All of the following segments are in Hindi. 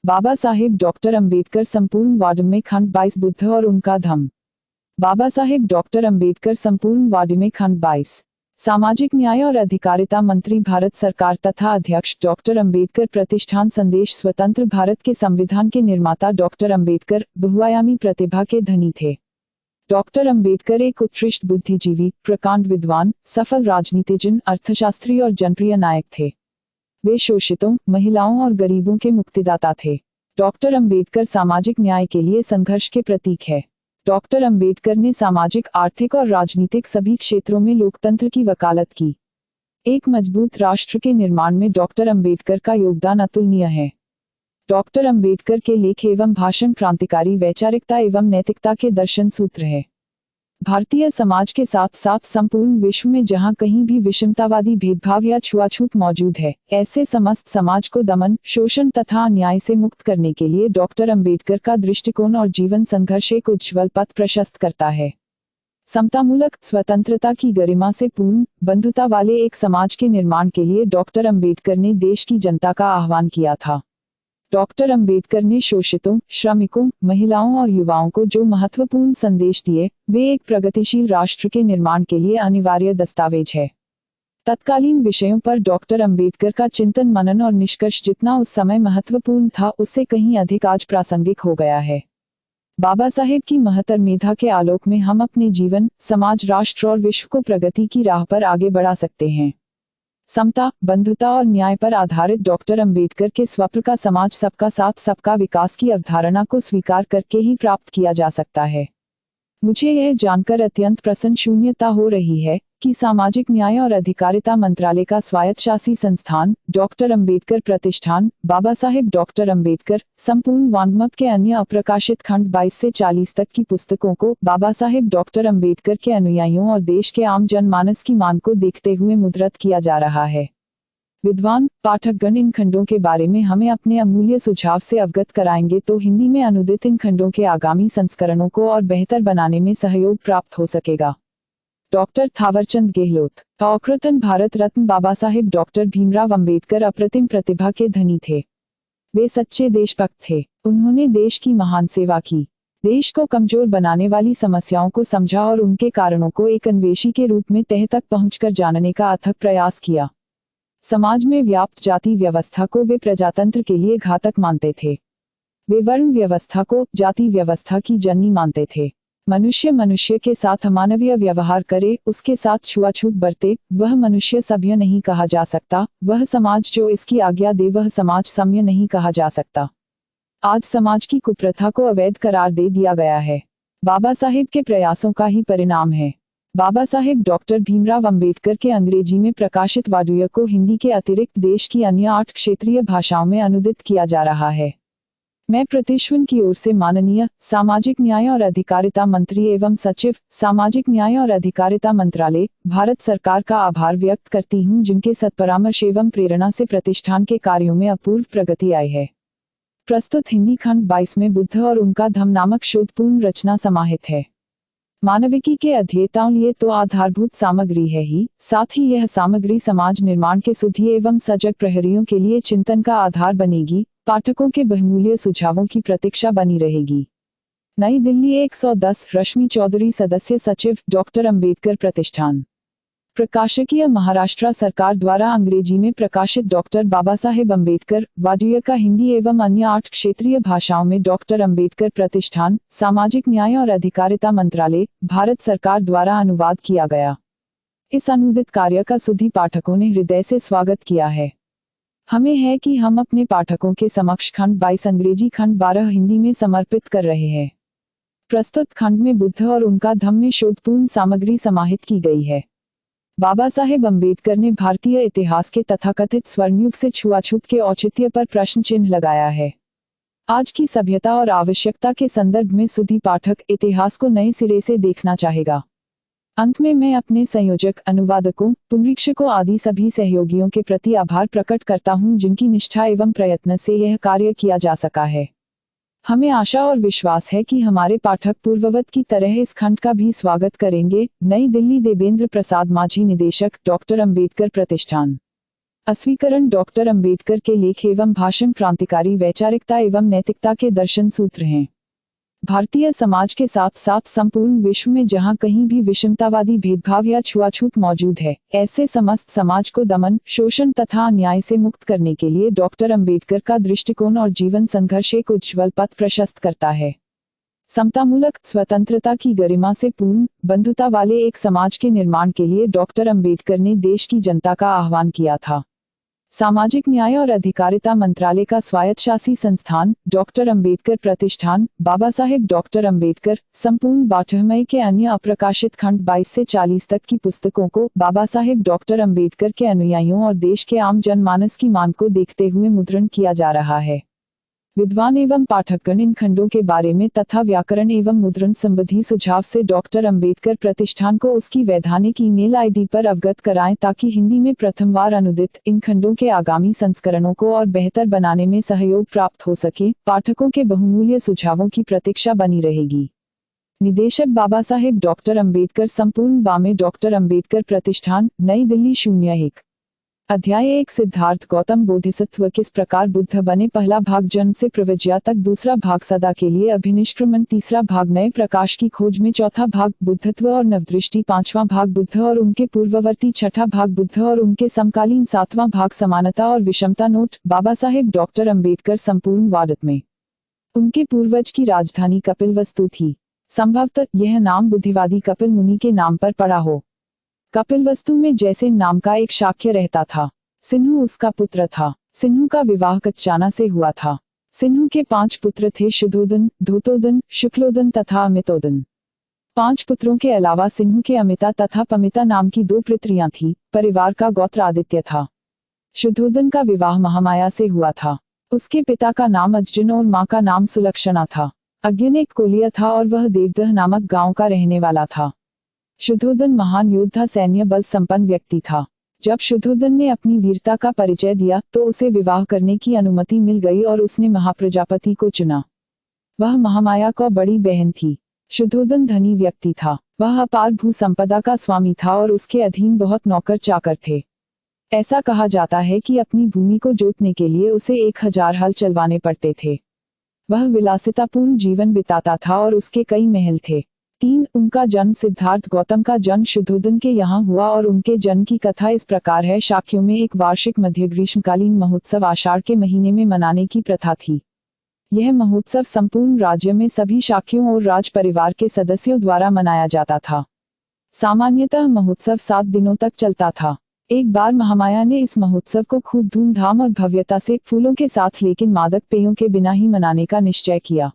बाबा साहेब डॉक्टर अंबेडकर संपूर्ण वार्ड में खंड 22 बुद्ध और उनका धम्म। बाबा साहेब डॉक्टर अंबेडकर संपूर्ण वार्ड में खंड 22। सामाजिक न्याय और अधिकारिता मंत्री भारत सरकार तथा अध्यक्ष डॉक्टर अंबेडकर प्रतिष्ठान। संदेश। स्वतंत्र भारत के संविधान के निर्माता डॉक्टर अंबेडकर बहुआयामी प्रतिभा के धनी थे। डॉक्टर अंबेडकर एक उत्कृष्ट बुद्धिजीवी, प्रकांड विद्वान, सफल राजनीतिज्ञ, अर्थशास्त्री और जनप्रिय नायक थे। वे शोषितों, महिलाओं और गरीबों के मुक्तिदाता थे। डॉक्टर अंबेडकर सामाजिक न्याय के लिए संघर्ष के प्रतीक है। डॉक्टर अंबेडकर ने सामाजिक, आर्थिक और राजनीतिक सभी क्षेत्रों में लोकतंत्र की वकालत की। एक मजबूत राष्ट्र के निर्माण में डॉक्टर अंबेडकर का योगदान अतुलनीय है। डॉक्टर अंबेडकर के लेख एवं भाषण क्रांतिकारी वैचारिकता एवं नैतिकता के दर्शन सूत्र है। भारतीय समाज के साथ साथ संपूर्ण विश्व में जहां कहीं भी विषमतावादी भेदभाव या छुआछूत मौजूद है, ऐसे समस्त समाज को दमन, शोषण तथा अन्याय से मुक्त करने के लिए डॉक्टर अंबेडकर का दृष्टिकोण और जीवन संघर्ष एक उज्ज्वल पथ प्रशस्त करता है। समतामूलक, स्वतंत्रता की गरिमा से पूर्ण, बंधुता वाले एक समाज के निर्माण के लिए डॉक्टर अंबेडकर ने देश की जनता का आह्वान किया था। डॉक्टर अंबेडकर ने शोषितों, श्रमिकों, महिलाओं और युवाओं को जो महत्वपूर्ण संदेश दिए, वे एक प्रगतिशील राष्ट्र के निर्माण के लिए अनिवार्य दस्तावेज है। तत्कालीन विषयों पर डॉक्टर अंबेडकर का चिंतन मनन और निष्कर्ष जितना उस समय महत्वपूर्ण था, उससे कहीं अधिक आज प्रासंगिक हो गया है। बाबा साहेब की महत्तर मेधा के आलोक में हम अपने जीवन, समाज, राष्ट्र और विश्व को प्रगति की राह पर आगे बढ़ा सकते हैं। समता, बंधुता और न्याय पर आधारित डॉक्टर अंबेडकर के स्वप्न का समाज सबका साथ सबका विकास की अवधारणा को स्वीकार करके ही प्राप्त किया जा सकता है। मुझे यह जानकर अत्यंत प्रसन्नता हो रही है कि सामाजिक न्याय और अधिकारिता मंत्रालय का स्वायत्तशासी संस्थान डॉक्टर अंबेडकर प्रतिष्ठान, बाबा साहेब डॉक्टर अंबेडकर संपूर्ण वाङ्मय के अन्य अप्रकाशित खंड 22 से 40 तक की पुस्तकों को बाबा साहेब डॉक्टर अंबेडकर के अनुयायियों और देश के आम जनमानस की मांग को देखते हुए मुद्रित किया जा रहा है। विद्वान पाठकगण इन खंडों के बारे में हमें अपने अमूल्य सुझाव से अवगत कराएंगे तो हिंदी में अनुदित इन खंडों के आगामी संस्करणों को और बेहतर बनाने में सहयोग प्राप्त हो सकेगा। डॉक्टर थावरचंद गहलोत। औकृतन भारत रत्न बाबा साहेब डॉक्टर भीमराव अंबेडकर अप्रतिम प्रतिभा के धनी थे। वे सच्चे देशभक्त थे। उन्होंने देश की महान सेवा की। देश को कमजोर बनाने वाली समस्याओं को समझा और उनके कारणों को एक अन्वेषी के रूप में तह तक पहुंचकर जानने का अथक प्रयास किया। समाज में व्याप्त जाति व्यवस्था को वे प्रजातंत्र के लिए घातक मानते थे। वे वर्ण व्यवस्था को जाति व्यवस्था की जननी मानते थे। मनुष्य के साथ अमानवीय व्यवहार करे, उसके साथ छुआछूत बरते, वह मनुष्य सभ्य नहीं कहा जा सकता। वह समाज जो इसकी आज्ञा दे, वह समाज सम्य नहीं कहा जा सकता। आज समाज की कुप्रथा को अवैध करार दे दिया गया है। बाबा साहेब के प्रयासों का ही परिणाम है। बाबा साहेब डॉक्टर भीमराव अंबेडकर के अंग्रेजी में प्रकाशित वाडुय को हिंदी के अतिरिक्त देश की अन्य 8 क्षेत्रीय भाषाओं में अनुदित किया जा रहा है। मैं प्रतिष्ठान की ओर से माननीय सामाजिक न्याय और अधिकारिता मंत्री एवं सचिव सामाजिक न्याय और अधिकारिता मंत्रालय भारत सरकार का आभार व्यक्त करती हूं, जिनके सत्परामर्श एवं प्रेरणा से प्रतिष्ठान के कार्यों में अपूर्व प्रगति आई है। प्रस्तुत हिंदी खंड 22 में बुद्ध और उनका धम्म नामक शोधपूर्ण रचना समाहित है। मानविकी के अध्येताओं लिए तो आधारभूत सामग्री है ही, साथ ही यह सामग्री समाज निर्माण के सुधी एवं सजग प्रहरियों के लिए चिंतन का आधार बनेगी। पाठकों के बहुमूल्य सुझावों की प्रतीक्षा बनी रहेगी। नई दिल्ली 110 रश्मि चौधरी सदस्य सचिव डॉक्टर अंबेडकर प्रतिष्ठान। प्रकाशकीय महाराष्ट्र सरकार द्वारा अंग्रेजी में प्रकाशित डॉक्टर बाबा साहेब अंबेडकर वाडुय का हिंदी एवं अन्य 8 क्षेत्रीय भाषाओं में डॉक्टर अंबेडकर प्रतिष्ठान सामाजिक न्याय और अधिकारिता मंत्रालय भारत सरकार द्वारा अनुवाद किया गया। इस अनुदित कार्य का सुधी पाठकों ने हृदय से स्वागत किया है। हमें है कि हम अपने पाठकों के समक्ष खंड 22 अंग्रेजी, खंड 12 हिंदी में समर्पित कर रहे हैं। प्रस्तुत खंड में बुद्ध और उनका धम्म में शोधपूर्ण सामग्री समाहित की गई है। बाबा साहेब अंबेडकर ने भारतीय इतिहास के तथाकथित स्वर्णयुग से छुआछूत के औचित्य पर प्रश्न चिन्ह लगाया है। आज की सभ्यता और आवश्यकता के संदर्भ में सुधी पाठक इतिहास को नए सिरे से देखना चाहेगा। अंत में मैं अपने संयोजक, अनुवादकों, पुनरीक्षकों आदि सभी सहयोगियों के प्रति आभार प्रकट करता हूं, जिनकी निष्ठा एवं प्रयत्न से यह कार्य किया जा सका है। हमें आशा और विश्वास है कि हमारे पाठक पूर्ववत की तरह इस खंड का भी स्वागत करेंगे। नई दिल्ली, देवेंद्र प्रसाद माझी, निदेशक, डॉक्टर अंबेडकर प्रतिष्ठान। अस्वीकरण डॉक्टर अंबेडकर के लेख एवं भाषण क्रांतिकारी वैचारिकता एवं नैतिकता के दर्शन सूत्र हैं। भारतीय समाज के साथ साथ संपूर्ण विश्व में जहां कहीं भी विषमतावादी भेदभाव या छुआछूत मौजूद है, ऐसे समस्त समाज को दमन, शोषण तथा अन्याय से मुक्त करने के लिए डॉक्टर अंबेडकर का दृष्टिकोण और जीवन संघर्ष एक उज्ज्वल पथ प्रशस्त करता है। समतामूलक, स्वतंत्रता की गरिमा से पूर्ण, बंधुता वाले एक समाज के निर्माण के लिए डॉक्टर अंबेडकर ने देश की जनता का आह्वान किया था। सामाजिक न्याय और अधिकारिता मंत्रालय का स्वायत्तशासी संस्थान डॉक्टर अंबेडकर प्रतिष्ठान, बाबा साहेब डॉक्टर अंबेडकर, संपूर्ण वाङ्मय के अन्य अप्रकाशित खंड 22 से 40 तक की पुस्तकों को बाबा साहेब डॉक्टर अंबेडकर के अनुयायियों और देश के आम जनमानस की मांग को देखते हुए मुद्रण किया जा रहा है। विद्वान एवं पाठकगण इन खंडों के बारे में तथा व्याकरण एवं मुद्रण संबंधी सुझाव से डॉक्टर अंबेडकर प्रतिष्ठान को उसकी वैधानिक ईमेल आईडी पर अवगत कराएं ताकि हिंदी में प्रथमवार अनुदित इन खंडों के आगामी संस्करणों को और बेहतर बनाने में सहयोग प्राप्त हो सके। पाठकों के बहुमूल्य सुझावों की प्रतीक्षा बनी रहेगी। निदेशक बाबा साहेब डॉक्टर अंबेडकर, संपूर्ण वाङ्मय डॉक्टर अंबेडकर प्रतिष्ठान, नई दिल्ली 01। अध्याय 1 सिद्धार्थ गौतम बोधिसत्व किस प्रकार बुद्ध बने। पहला भाग जन्म से प्रव्रज्या तक, दूसरा भाग सदा के लिए अभिनिष्क्रमण, तीसरा भाग नए प्रकाश की खोज में, चौथा भाग बुद्धत्व और नवदृष्टि, पांचवा भाग बुद्ध और उनके पूर्ववर्ती, छठा भाग बुद्ध और उनके समकालीन, सातवां भाग समानता और विषमता। नोट: बाबा साहेब डॉक्टर अंबेडकर संपूर्ण वादत में उनके पूर्वज की राजधानी कपिलवस्तु थी। संभवतः यह नाम बुद्धिवादी कपिल मुनि के नाम पर पड़ा हो। कपिलवस्तु में जैसे नाम का एक शाक्य रहता था। सिन्हु उसका पुत्र था। सिन्हु का विवाह कच्चाना से हुआ था। सिन्हु के 5 पुत्र थे: शुद्धोदन, धूतोदन, शुक्लोदन तथा अमितोदन। 5 पुत्रों के अलावा सिन्हु के अमिता तथा पमिता नाम की 2 पुत्रियां थीं। परिवार का गोत्र आदित्य था। शुद्धोदन का विवाह महामाया से हुआ था। उसके पिता का नाम अज्जन और मां का नाम सुलक्षणा था। अज्ञन एक कोलिया था और वह देवदह नामक गांव का रहने वाला था। शुद्धोदन महान योद्धा, सैन्य बल संपन्न व्यक्ति था। जब शुद्धोदन ने अपनी वीरता का परिचय दिया तो उसे विवाह करने की अनुमति मिल गई और उसने महाप्रजापति को चुना। वह महामाया को बड़ी बहन थी। शुद्धोदन धनी व्यक्ति था। वह अपार भू संपदा का स्वामी था और उसके अधीन बहुत नौकर चाकर थे। ऐसा कहा जाता है कि अपनी भूमि को जोतने के लिए उसे 1000 हल चलवाने पड़ते थे। वह विलासितापूर्ण जीवन बिताता था और उसके कई महल थे। 3. उनका जन्म सिद्धार्थ गौतम का जन्म शुद्धोदन के यहाँ हुआ और उनके जन्म की कथा इस प्रकार है। शाक्यों में एक वार्षिक मध्य ग्रीष्मकालीन महोत्सव आषाढ़ के महीने में मनाने की प्रथा थी। यह महोत्सव संपूर्ण राज्य में सभी शाक्यों और राज परिवार के सदस्यों द्वारा मनाया जाता था। सामान्यतः महोत्सव 7 दिनों तक चलता था। एक बार महामाया ने इस महोत्सव को खूब धूमधाम और भव्यता से, फूलों के साथ लेकिन मादक पेयों के बिना ही मनाने का निश्चय किया।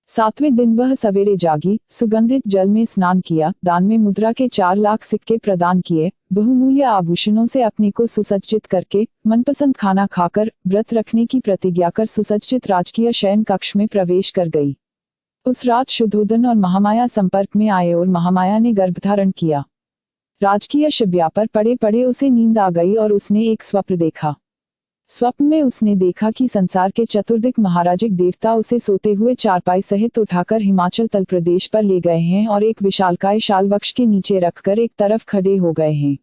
7वें दिन वह सवेरे जागी, सुगंधित जल में स्नान किया, दान में मुद्रा के 4 लाख सिक्के प्रदान किए, बहुमूल्य आभूषणों से अपने को सुसज्जित करके, मनपसंद खाना खाकर, व्रत रखने की प्रतिज्ञा कर सुसज्जित राजकीय शयन कक्ष में प्रवेश कर गई। उस रात शुद्धोदन और महामाया संपर्क में आए और महामाया ने गर्भधारण किया। राजकीय शैया पर पड़े पड़े उसे नींद आ गई और उसने एक स्वप्न देखा। स्वप्न में उसने देखा कि संसार के चतुर्दिक महाराजिक देवता उसे सोते हुए चारपाई सहित उठाकर हिमाचल तल प्रदेश पर ले गए हैं और एक विशालकाय शाल वृक्ष के नीचे रखकर एक तरफ खड़े हो गए हैं।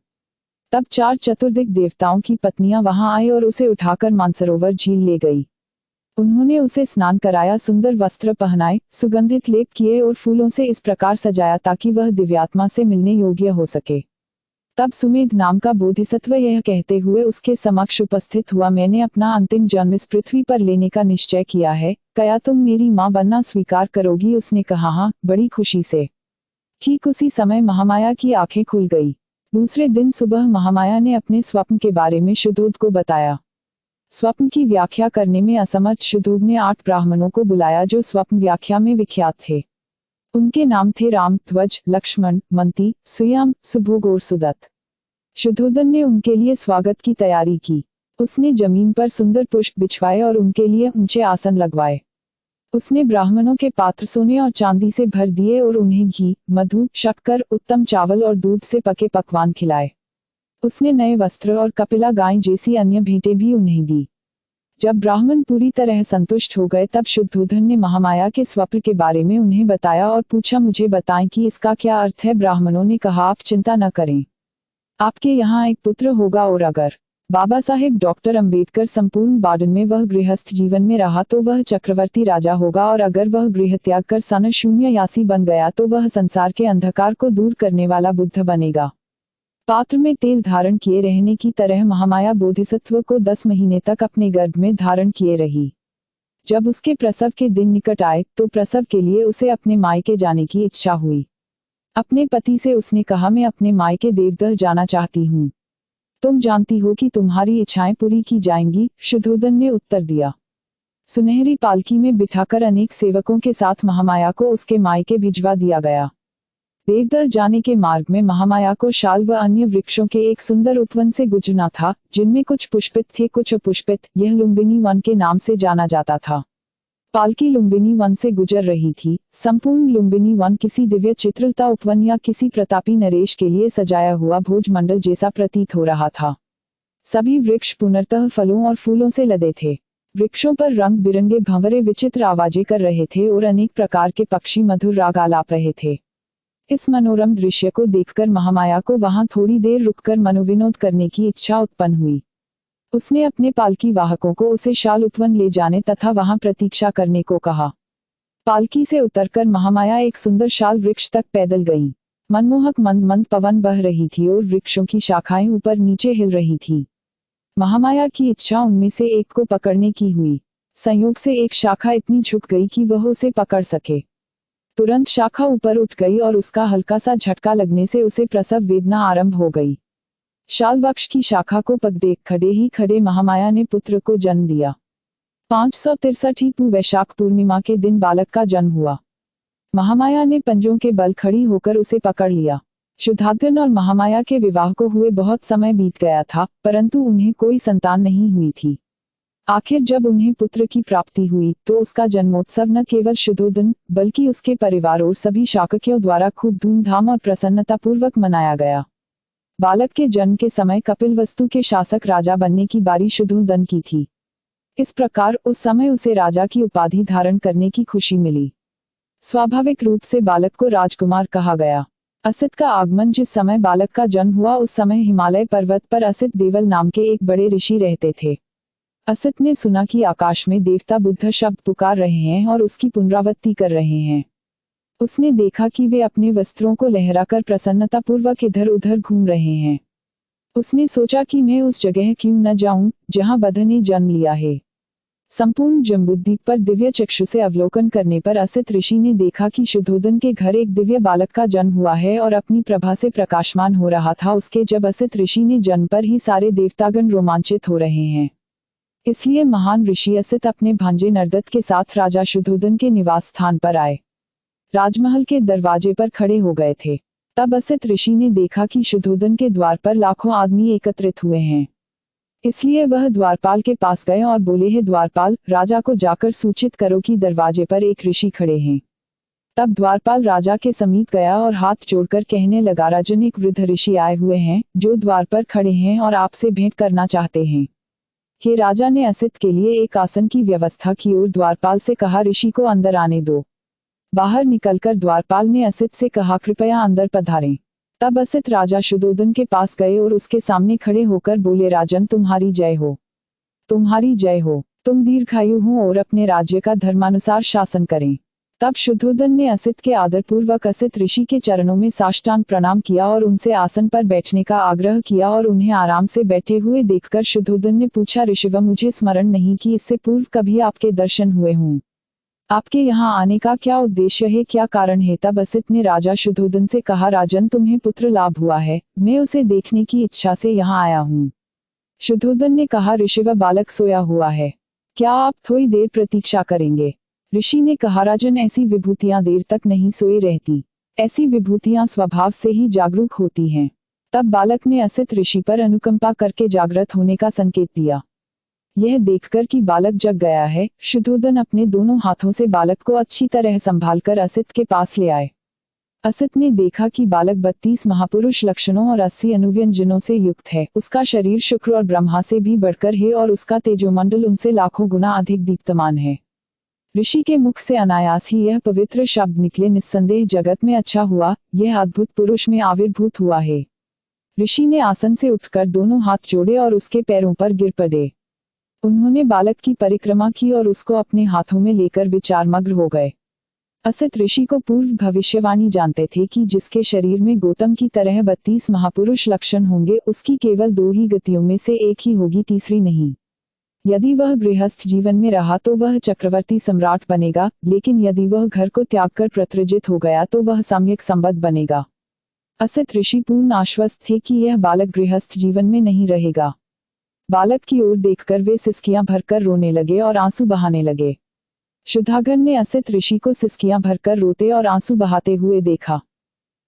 तब 4 चतुर्दिक देवताओं की पत्नियां वहां आई और उसे उठाकर मानसरोवर झील ले गई। उन्होंने उसे स्नान कराया, सुंदर वस्त्र पहनाए, सुगंधित लेप किए और फूलों से इस प्रकार सजाया ताकि वह दिव्यात्मा से मिलने योग्य हो सके। तब सुमेध नाम का बोधिसत्व यह कहते हुए उसके समक्ष उपस्थित हुआ, मैंने अपना अंतिम जन्म इस पृथ्वी पर लेने का निश्चय किया है, क्या तुम मेरी मां बनना स्वीकार करोगी? उसने कहा, हाँ, बड़ी खुशी से। ठीक उसी समय महामाया की आंखें खुल गई। दूसरे दिन सुबह महामाया ने अपने स्वप्न के बारे में शुद्धोद को बताया। स्वप्न की व्याख्या करने में असमर्थ शुद्धोद ने 8 ब्राह्मणों को बुलाया जो स्वप्न व्याख्या में विख्यात थे। उनके नाम थे राम, ध्वज, लक्ष्मण, मंती, सुयाम, सुभोग और सुदत्त। शुद्धोदन ने उनके लिए स्वागत की तैयारी की। उसने जमीन पर सुंदर पुष्प बिछवाए और उनके लिए ऊंचे आसन लगवाए। उसने ब्राह्मणों के पात्र सोने और चांदी से भर दिए और उन्हें घी, मधु, शक्कर, उत्तम चावल और दूध से पके पकवान खिलाए। उसने नए वस्त्र और कपिला गाय जैसी अन्य भेंटें भी उन्हें दी। जब ब्राह्मण पूरी तरह संतुष्ट हो गए तब शुद्धोदन ने महामाया के स्वप्न के बारे में उन्हें बताया और पूछा, मुझे बताएं कि इसका क्या अर्थ है? ब्राह्मणों ने कहा, आप चिंता न करें, आपके यहाँ एक पुत्र होगा और अगर बाबा साहेब डॉक्टर अंबेडकर संपूर्ण वार्डन में वह गृहस्थ जीवन में रहा तो वह चक्रवर्ती राजा होगा, और अगर वह गृह त्याग कर सन शून्य यासी बन गया तो वह संसार के अंधकार को दूर करने वाला बुद्ध बनेगा। पात्र में तेल धारण किए रहने की तरह महामाया बोधिसत्व को 10 महीने तक अपने गर्भ में धारण किए रही। जब उसके प्रसव के दिन निकट आए तो प्रसव के लिए उसे अपने मायके जाने की इच्छा हुई। अपने पति से उसने कहा, मैं अपने मायके देवदह जाना चाहती हूँ। तुम जानती हो कि तुम्हारी इच्छाएं पूरी की जाएंगी, शुद्धोदन ने उत्तर दिया। सुनहरी पालकी में बिठाकर अनेक सेवकों के साथ महामाया को उसके मायके भिजवा दिया गया। देवदह जाने के मार्ग में महामाया को शाल व अन्य वृक्षों के एक सुंदर उपवन से गुजरना था, जिनमें कुछ पुष्पित थे कुछ अपुष्पित। यह लुम्बिनी वन के नाम से जाना जाता था। पालकी लुम्बिनी वन से गुजर रही थी। संपूर्ण लुम्बिनी वन किसी दिव्य चित्रलता उपवन या किसी प्रतापी नरेश के लिए सजाया हुआ भोजमंडल जैसा प्रतीत हो रहा था। सभी वृक्ष पूर्णतः फलों और फूलों से लदे थे। वृक्षों पर रंग बिरंगे भंवरे विचित्र आवाजें कर रहे थे और अनेक प्रकार के पक्षी मधुर राग आलाप रहे थे। इस मनोरम दृश्य को देखकर महामाया को वहां थोड़ी देर रुककर मनोविनोद करने की इच्छा उत्पन्न हुई। उसने अपने पालकी वाहकों को उसे शाल उपवन ले जाने तथा वहां प्रतीक्षा करने को कहा। पालकी से उतरकर महामाया एक सुंदर शाल वृक्ष तक पैदल गई। मनमोहक मंद मंद पवन बह रही थी और वृक्षों की शाखाएं ऊपर नीचे हिल रही थी। महामाया की इच्छा उनमें से एक को पकड़ने की हुई। संयोग से एक शाखा इतनी झुक गई कि वह उसे पकड़ सके। तुरंत शाखा ऊपर उठ गई और उसका हल्का सा झटका लगने से उसे प्रसव वेदना आरंभ हो गई। शाल वृक्ष की शाखा को पक देख खड़े ही खड़े महामाया ने पुत्र को जन्म दिया। 563 वैशाख पूर्णिमा के दिन बालक का जन्म हुआ। महामाया ने पंजों के बल खड़ी होकर उसे पकड़ लिया। शुद्धागन और महामाया के विवाह को हुए बहुत समय बीत गया था, परंतु उन्हें कोई संतान नहीं हुई थी। आखिर जब उन्हें पुत्र की प्राप्ति हुई तो उसका जन्मोत्सव न केवल शुद्धोदन बल्कि उसके परिवार और सभी शाककियों द्वारा खूब धूमधाम और प्रसन्नता पूर्वक मनाया गया। बालक के जन्म के समय कपिलवस्तु के शासक राजा बनने की बारी शुद्धोदन की थी। इस प्रकार उस समय उसे राजा की उपाधि धारण करने की खुशी मिली। स्वाभाविक रूप से बालक को राजकुमार कहा गया। असित का आगमन जिस समय बालक का जन्म हुआ उस समय हिमालय पर्वत पर असित देवल नाम के एक बड़े ऋषि रहते थे। असित ने सुना कि आकाश में देवता बुद्ध शब्द पुकार रहे हैं और उसकी पुनरावृत्ति कर रहे हैं। उसने देखा कि वे अपने वस्त्रों को लहराकर प्रसन्नता पूर्वक इधर उधर घूम रहे हैं। उसने सोचा कि मैं उस जगह क्यों न जाऊं जहां बुद्ध ने जन्म लिया है। संपूर्ण जम्बूद्वीप पर दिव्य चक्षु से अवलोकन करने पर असित ऋषि ने देखा कि शुद्धोदन के घर एक दिव्य बालक का जन्म हुआ है और अपनी प्रभा से प्रकाशमान हो रहा था। उसके जब असित ऋषि ने जन्म पर ही सारे देवतागण रोमांचित हो रहे हैं। इसलिए महान ऋषि असित अपने भांजे नरदत्त के साथ राजा शुद्धोदन के निवास स्थान पर आए। राजमहल के दरवाजे पर खड़े हो गए थे। तब असित ऋषि ने देखा कि शुद्धोदन के द्वार पर लाखों आदमी एकत्रित हुए हैं। इसलिए वह द्वारपाल के पास गए और बोले, हे द्वारपाल, राजा को जाकर सूचित करो कि दरवाजे पर एक ऋषि खड़े हैं। तब द्वारपाल राजा के समीप गया और हाथ जोड़कर कहने लगा, राजन, एक वृद्ध ऋषि आए हुए हैं जो द्वार पर खड़े हैं और आपसे भेंट करना चाहते हैं। हे राजा ने असित के लिए एक आसन की व्यवस्था की और द्वारपाल से कहा, ऋषि को अंदर आने दो। बाहर निकलकर द्वारपाल ने असित से कहा, कृपया अंदर पधारें। तब असित राजा शुद्धोदन के पास गए और उसके सामने खड़े होकर बोले, राजन, तुम्हारी जय हो, तुम्हारी जय हो। तुम दीर्घायु हो और अपने राज्य का धर्मानुसार शासन करें। तब शुद्धोदन ने असित के आदरपूर्वक असित ऋषि के चरणों में साष्टांग प्रणाम किया और उनसे आसन पर बैठने का आग्रह किया और उन्हें आराम से बैठे हुए देखकर शुद्धोदन ने पूछा, ऋषिव, मुझे स्मरण नहीं कि इससे पूर्व कभी आपके दर्शन हुए हों। आपके यहाँ आने का क्या उद्देश्य है, क्या कारण है? तब असित ने राजा शुद्धोदन से कहा, राजन, तुम्हें पुत्र लाभ हुआ है, मैं उसे देखने की इच्छा से यहाँ आया हूँ। शुद्धोदन ने कहा, ऋषिव, बालक सोया हुआ है, क्या आप थोड़ी देर प्रतीक्षा करेंगे? ऋषि ने कहा, राजन, ऐसी विभूतियां देर तक नहीं सोई रहती, ऐसी विभूतियां स्वभाव से ही जागरूक होती हैं। तब बालक ने असित ऋषि पर अनुकंपा करके जागृत होने का संकेत दिया। यह देखकर कि बालक जग गया है, शुद्धोदन अपने दोनों हाथों से बालक को अच्छी तरह संभालकर असित के पास ले आए। असित ने देखा कि बालक 32 महापुरुष लक्षणों और 80 अनुव्यंजनों से युक्त है। उसका शरीर शुक्र और ब्रह्मा से भी बढ़कर है और उसका तेजोमंडल उनसे लाखों गुना अधिक दीप्तमान है। ऋषि के मुख से अनायास ही यह पवित्र शब्द निकले, निस्संदेह जगत में अच्छा हुआ, यह अद्भुत पुरुष में आविर्भूत हुआ है। ऋषि ने आसन से उठकर दोनों हाथ जोड़े और उसके पैरों पर गिर पड़े। उन्होंने बालक की परिक्रमा की और उसको अपने हाथों में लेकर विचारमग्न हो गए। असित ऋषि को पूर्व भविष्यवाणी जानते थे कि जिसके शरीर में गौतम की तरह 32 महापुरुष लक्षण होंगे, उसकी केवल 2 ही गतियों में से एक ही होगी, तीसरी नहीं। यदि वह गृहस्थ जीवन में रहा तो वह चक्रवर्ती सम्राट बनेगा, लेकिन यदि वह घर को त्याग कर प्रत्रजित हो गया तो वह सम्यक संबद्ध बनेगा। असित ऋषि पूर्ण आश्वस्त थे कि यह बालक गृहस्थ जीवन में नहीं रहेगा। बालक की ओर देखकर वे सिसकियां भरकर रोने लगे और आंसू बहाने लगे। शुद्धागन ने असित ऋषि को सिसकियां भरकर रोते और आंसू बहाते हुए देखा।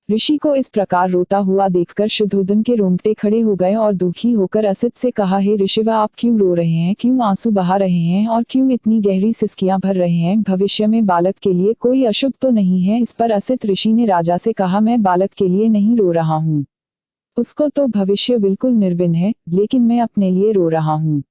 ऋषि को इस प्रकार रोता हुआ देखकर शुद्धोदन के रोंगटे खड़े हो गए और दुखी होकर असित से कहा, हे ऋषिवा, आप क्यों रो रहे हैं, क्यों आंसू बहा रहे हैं और क्यों इतनी गहरी सिसकियां भर रहे हैं? भविष्य में बालक के लिए कोई अशुभ तो नहीं है? इस पर असित ऋषि ने राजा से कहा, मैं बालक के लिए नहीं रो रहा हूँ, उसको तो भविष्य बिल्कुल निर्विघ्न है, लेकिन मैं अपने लिए रो रहा हूँ।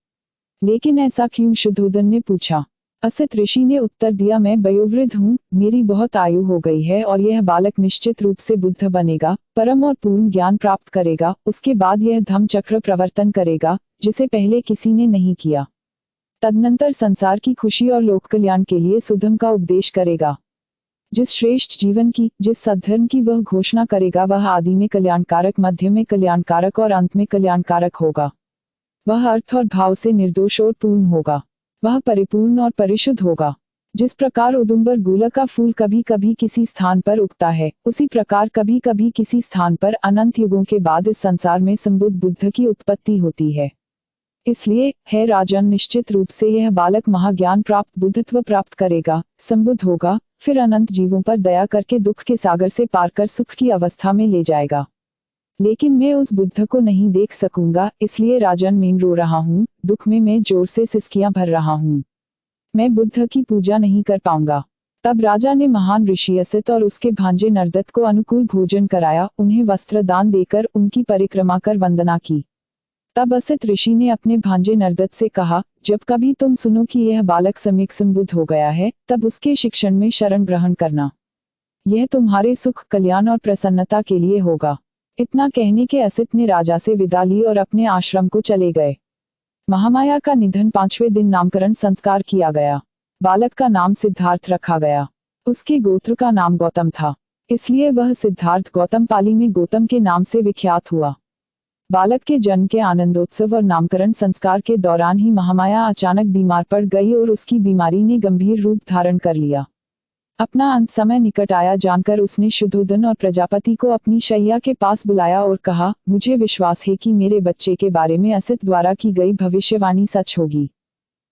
लेकिन ऐसा क्यों? शुद्धोदन ने पूछा। असित ऋषि ने उत्तर दिया, मैं वयोवृद्ध हूँ, मेरी बहुत आयु हो गई है और यह बालक निश्चित रूप से बुद्ध बनेगा, परम और पूर्ण ज्ञान प्राप्त करेगा, उसके बाद यह धम्म चक्र प्रवर्तन करेगा जिसे पहले किसी ने नहीं किया। तदनंतर संसार की खुशी और लोक कल्याण के लिए सुधम का उपदेश करेगा। जिस श्रेष्ठ जीवन की, जिस सद्धर्म की वह घोषणा करेगा, वह आदि में कल्याणकारक, मध्य में कल्याणकारक और अंत में कल्याणकारक होगा। वह अर्थ और भाव से निर्दोष और पूर्ण होगा। वह परिपूर्ण और परिशुद्ध होगा। जिस प्रकार उदुम्बर गुलक का फूल कभी कभी किसी स्थान पर उगता है, उसी प्रकार कभी कभी किसी स्थान पर अनंत युगों के बाद इस संसार में संबुद्ध बुद्ध की उत्पत्ति होती है। इसलिए हे राजन, निश्चित रूप से यह बालक महाज्ञान प्राप्त, बुद्धत्व प्राप्त करेगा, संबुद्ध होगा, फिर अनंत जीवों पर दया करके दुख के सागर से पार कर सुख की अवस्था में ले जाएगा। लेकिन मैं उस बुद्ध को नहीं देख सकूंगा, इसलिए राजन मैं रो रहा हूँ, दुख में मैं जोर से सिसकियां भर रहा हूँ। मैं बुद्ध की पूजा नहीं कर पाऊंगा। तब राजा ने महान ऋषि असित और उसके भांजे नरदत्त को अनुकूल भोजन कराया, उन्हें वस्त्र दान देकर उनकी परिक्रमा कर वंदना की। तब असित ऋषि ने अपने भांजे नरदत्त से कहा, जब कभी तुम सुनो कि यह बालक सम्यक संबुद्ध हो गया है, तब उसके शिक्षण में शरण ग्रहण करना। यह तुम्हारे सुख, कल्याण और प्रसन्नता के लिए होगा। इतना कहने के असित ने राजा से विदा ली और अपने आश्रम को चले गए। महामाया का निधन 5वें दिन नामकरण संस्कार किया गया। बालक का नाम सिद्धार्थ रखा गया। उसके गोत्र का नाम गौतम था, इसलिए वह सिद्धार्थ गौतम पाली में गौतम के नाम से विख्यात हुआ। बालक के जन्म के आनंदोत्सव और नामकरण संस्कार के दौरान ही महामाया अचानक बीमार पड़ गई और उसकी बीमारी ने गंभीर रूप धारण कर लिया। अपना अंत समय निकट आया जानकर उसने शुद्धोदन और प्रजापति को अपनी शैया के पास बुलाया और कहा, मुझे विश्वास है कि मेरे बच्चे के बारे में असित द्वारा की गई भविष्यवाणी सच होगी।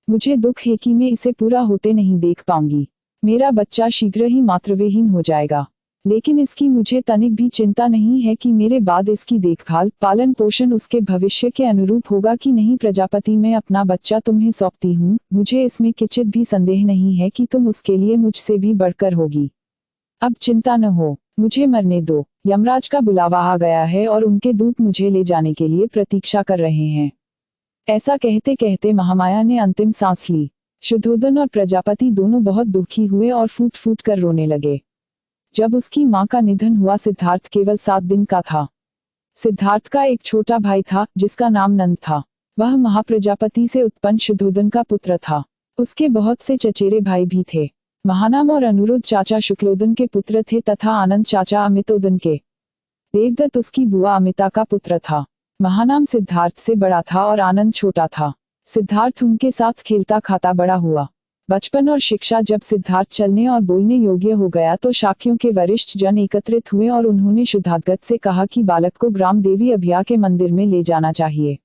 मुझे दुख है कि मैं इसे पूरा होते नहीं देख पाऊंगी। मेरा बच्चा शीघ्र ही मातृविहीन हो जाएगा, लेकिन इसकी मुझे तनिक भी चिंता नहीं है कि मेरे बाद इसकी देखभाल, पालन पोषण उसके भविष्य के अनुरूप होगा कि नहीं। प्रजापति, मैं अपना बच्चा तुम्हें सौंपती हूँ, मुझे इसमें किंचित भी संदेह नहीं है कि तुम उसके लिए मुझसे भी बढ़कर होगी। अब चिंता न हो, मुझे मरने दो। यमराज का बुलावा आ गया है और उनके दूत मुझे ले जाने के लिए प्रतीक्षा कर रहे हैं। ऐसा कहते कहते महामाया ने अंतिम सांस ली। शुद्धोदन और प्रजापति दोनों बहुत दुखी हुए और फूट फूट कर रोने लगे। जब उसकी मां का निधन हुआ, सिद्धार्थ केवल 7 दिन का था। सिद्धार्थ का एक छोटा भाई था जिसका नाम नंद था। वह महाप्रजापति से उत्पन्न शुद्धोदन का पुत्र था। उसके बहुत से चचेरे भाई भी थे। महानाम और अनुरुद्ध चाचा शुक्लोदन के पुत्र थे तथा आनंद चाचा अमितोदन के। देवदत्त उसकी बुआ अमिता का पुत्र था। महानाम सिद्धार्थ से बड़ा था और आनंद छोटा था। सिद्धार्थ उनके साथ खेलता खाता बड़ा हुआ। बचपन और शिक्षा जब सिद्धार्थ चलने और बोलने योग्य हो गया तो शाक्यों के वरिष्ठ जन एकत्रित हुए और उन्होंने शुद्धागत से कहा कि बालक को ग्राम देवी अभया के मंदिर में ले जाना चाहिए।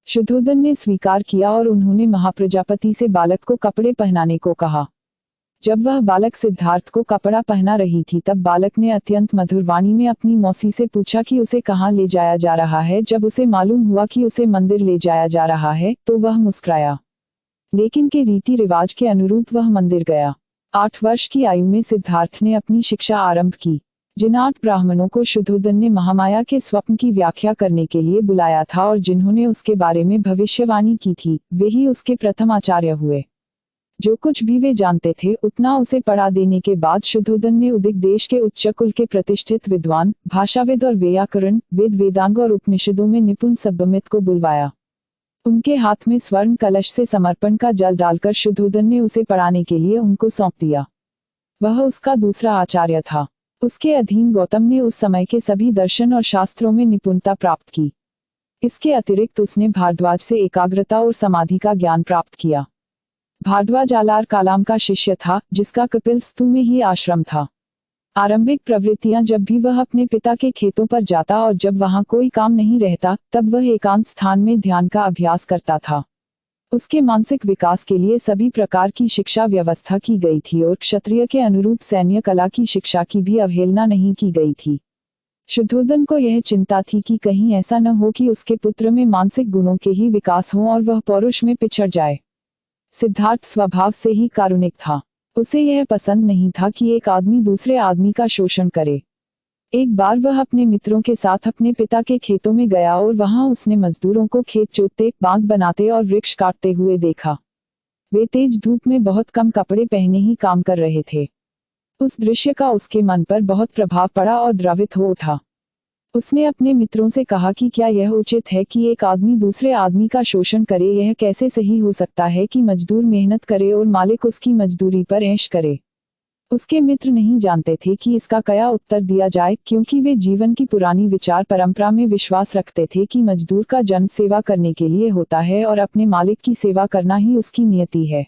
शुद्धोदन ने स्वीकार किया और उन्होंने महाप्रजापति से बालक को कपड़े पहनाने को कहा। जब वह बालक सिद्धार्थ को कपड़ा पहना रही थी तब बालक ने अत्यंत मधुर वाणी में अपनी मौसी से पूछा कि उसे कहाँ ले जाया जा रहा है। जब उसे मालूम हुआ कि उसे मंदिर ले जाया जा रहा है तो वह मुस्कुराया, लेकिन के रीति रिवाज के अनुरूप वह मंदिर गया। 8 वर्ष की आयु में सिद्धार्थ ने अपनी शिक्षा आरंभ की। जिन 8 ब्राह्मणों को शुद्धोदन ने महामाया के स्वप्न की व्याख्या करने के लिए बुलाया था और जिन्होंने उसके बारे में भविष्यवाणी की थी, वे ही उसके प्रथम आचार्य हुए। जो कुछ भी वे जानते थे उतना उसे पढ़ा देने के बाद शुद्धोदन ने उदिक देश के उच्च कुल के प्रतिष्ठित विद्वान, भाषाविद और व्याकरण, वेद वेदांग और उपनिषदों में निपुण सब्बमित को बुलवाया। उनके हाथ में स्वर्ण कलश से समर्पण का जल डालकर शुद्धोदन ने उसे पढ़ाने के लिए उनको सौंप दिया। वह उसका दूसरा आचार्य था। उसके अधीन गौतम ने उस समय के सभी दर्शन और शास्त्रों में निपुणता प्राप्त की। इसके अतिरिक्त उसने भारद्वाज से एकाग्रता और समाधि का ज्ञान प्राप्त किया। भारद्वाज आलार कालाम का शिष्य था, जिसका कपिलवस्तु में ही आश्रम था। आरंभिक प्रवृत्तियां जब भी वह अपने पिता के खेतों पर जाता और जब वहां कोई काम नहीं रहता, तब वह एकांत स्थान में ध्यान का अभ्यास करता था। उसके मानसिक विकास के लिए सभी प्रकार की शिक्षा व्यवस्था की गई थी और क्षत्रिय के अनुरूप सैन्य कला की शिक्षा की भी अवहेलना नहीं की गई थी। शुद्धोदन को यह चिंता थी कि कहीं ऐसा न हो कि उसके पुत्र में मानसिक गुणों के ही विकास हो और वह पौरुष में पिछड़ जाए। सिद्धार्थ स्वभाव से ही कारुणिक था। उसे यह पसंद नहीं था कि एक आदमी दूसरे आदमी का शोषण करे। एक बार वह अपने मित्रों के साथ अपने पिता के खेतों में गया और वहां उसने मजदूरों को खेत जोतते, बांध बनाते और वृक्ष काटते हुए देखा। वे तेज धूप में बहुत कम कपड़े पहने ही काम कर रहे थे। उस दृश्य का उसके मन पर बहुत प्रभाव पड़ा और द्रवित हो उठा। उसने अपने मित्रों से कहा कि क्या यह उचित है कि एक आदमी दूसरे आदमी का शोषण करे? यह कैसे सही हो सकता है कि मजदूर मेहनत करे और मालिक उसकी मजदूरी पर ऐश करे? उसके मित्र नहीं जानते थे कि इसका क्या उत्तर दिया जाए, क्योंकि वे जीवन की पुरानी विचार परंपरा में विश्वास रखते थे कि मजदूर का जन्म सेवा करने के लिए होता है और अपने मालिक की सेवा करना ही उसकी नियति है।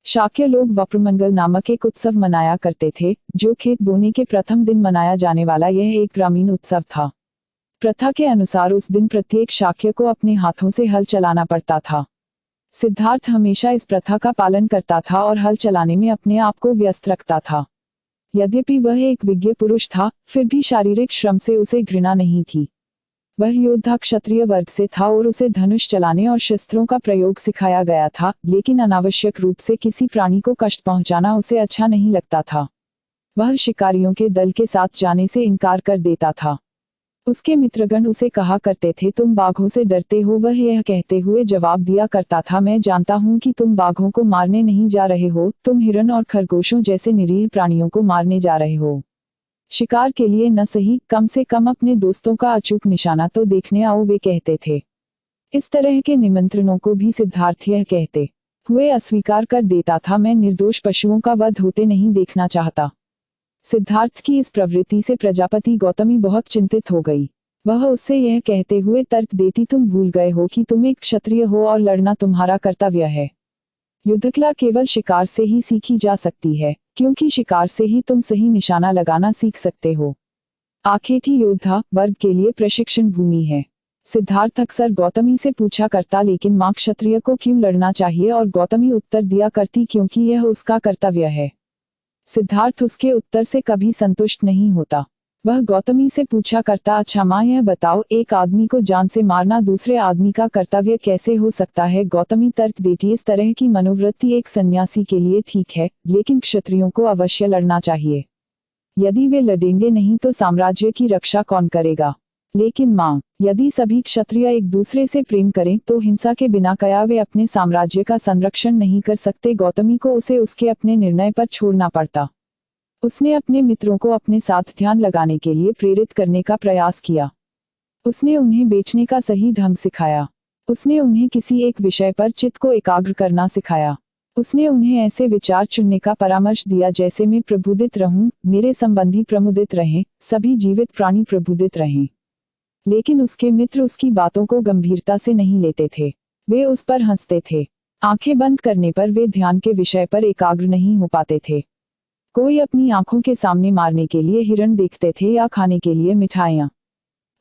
शाक्य लोग वप्रमंगल नामक एक उत्सव मनाया करते थे, जो खेत बोने के प्रथम दिन मनाया जाने वाला यह एक ग्रामीण उत्सव था। प्रथा के अनुसार उस दिन प्रत्येक शाक्य को अपने हाथों से हल चलाना पड़ता था। सिद्धार्थ हमेशा इस प्रथा का पालन करता था और हल चलाने में अपने आप को व्यस्त रखता था। यद्यपि वह एक विज्ञ पुरुष था, फिर भी शारीरिक श्रम से उसे घृणा नहीं थी। वह योद्धा क्षत्रिय वर्ग से था और उसे धनुष चलाने और शस्त्रों का प्रयोग सिखाया गया था, लेकिन अनावश्यक रूप से किसी प्राणी को कष्ट पहुंचाना उसे अच्छा नहीं लगता था। वह शिकारियों के दल के साथ जाने से इनकार कर देता था। उसके मित्रगण उसे कहा करते थे, तुम बाघों से डरते हो? वह यह कहते हुए जवाब दिया करता था, मैं जानता हूं कि तुम बाघों को मारने नहीं जा रहे हो, तुम हिरन और खरगोशों जैसे निरीह प्राणियों को मारने जा रहे हो। शिकार के लिए न सही, कम से कम अपने दोस्तों का अचूक निशाना तो देखने आओ, वे कहते थे। इस तरह के निमंत्रणों को भी सिद्धार्थ यह कहते हुए अस्वीकार कर देता था, मैं निर्दोष पशुओं का वध होते नहीं देखना चाहता। सिद्धार्थ की इस प्रवृत्ति से प्रजापति गौतमी बहुत चिंतित हो गई। वह उससे यह कहते हुए तर्क देती, तुम भूल गए हो कि तुम एक क्षत्रिय हो और लड़ना तुम्हारा कर्तव्य है। युद्धकला केवल शिकार से ही सीखी जा सकती है, क्योंकि शिकार से ही तुम सही निशाना लगाना सीख सकते हो। आखेठी योद्धा वर्ग के लिए प्रशिक्षण भूमि है। सिद्धार्थ अक्सर गौतमी से पूछा करता, लेकिन मां क्षत्रिय को क्यों लड़ना चाहिए? और गौतमी उत्तर दिया करती, क्योंकि यह उसका कर्तव्य है। सिद्धार्थ उसके उत्तर से कभी संतुष्ट नहीं होता। वह गौतमी से पूछा करता, अच्छा मां यह बताओ, एक आदमी को जान से मारना दूसरे आदमी का कर्तव्य कैसे हो सकता है? गौतमी तर्क देती, इस तरह की मनोवृत्ति एक सन्यासी के लिए ठीक है, लेकिन क्षत्रियों को अवश्य लड़ना चाहिए। यदि वे लड़ेंगे नहीं तो साम्राज्य की रक्षा कौन करेगा? लेकिन मां, यदि सभी क्षत्रिय एक दूसरे से प्रेम करें तो हिंसा के बिना क्या वे अपने साम्राज्य का संरक्षण नहीं कर सकते? गौतमी को उसे उसके अपने निर्णय पर छोड़ना पड़ता। उसने अपने मित्रों को अपने साथ ध्यान लगाने के लिए प्रेरित करने का प्रयास किया। उसने उन्हें बेचने का सही ढंग सिखाया। उसने उन्हें किसी एक विषय पर चित्त को एकाग्र करना सिखाया। उसने उन्हें ऐसे विचार चुनने का परामर्श दिया जैसे मैं प्रबुद्धित रहूं, मेरे संबंधी प्रमुदित रहें, सभी जीवित प्राणी प्रबुद्धित रहें। लेकिन उसके मित्र उसकी बातों को गंभीरता से नहीं लेते थे। वे उस पर हंसते थे। आंखें बंद करने पर वे ध्यान के विषय पर एकाग्र नहीं हो पाते थे। कोई अपनी आंखों के सामने मारने के लिए हिरण देखते थे या खाने के लिए मिठाइयाँ।